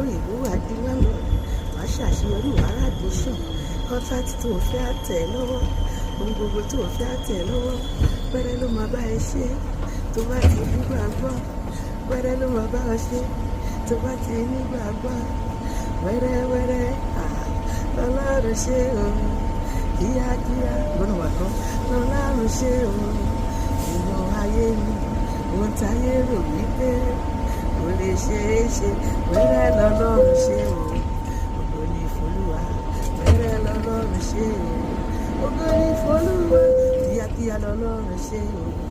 òyìnbó wà di lọ́nà wàá ṣàṣeyọrí wàhálà admission kọ́ńtrákì tó o fẹ́ àtẹ̀ lọ́wọ́ ohun gbogbo tó o fẹ́ àtẹ̀ lọ́wọ́ pẹ́rẹ́ ló máa bá ẹ ṣe tó bá ti nígbàgbọ́ pẹ́rẹ́ ló máa bá ọ ṣe tó bá ti nígbàgbọ́ wẹ́rẹ́wẹ́rẹ́ lọ́lọ́run ṣe o kíákíá gbọ́dọ̀ wà kán lọ́lọ́run ṣe o ìmọ̀ ayé mi ohun táyé rò wípé kò lè ṣe é ṣe wẹ́rẹ́ lọ́lọ́run ṣe o ògo ni f'Olúwa wẹ́rẹ́ lọ́lọ́run ṣe o ògo ni f'Olúwa kíákíá lọ́lọ́run ṣe o.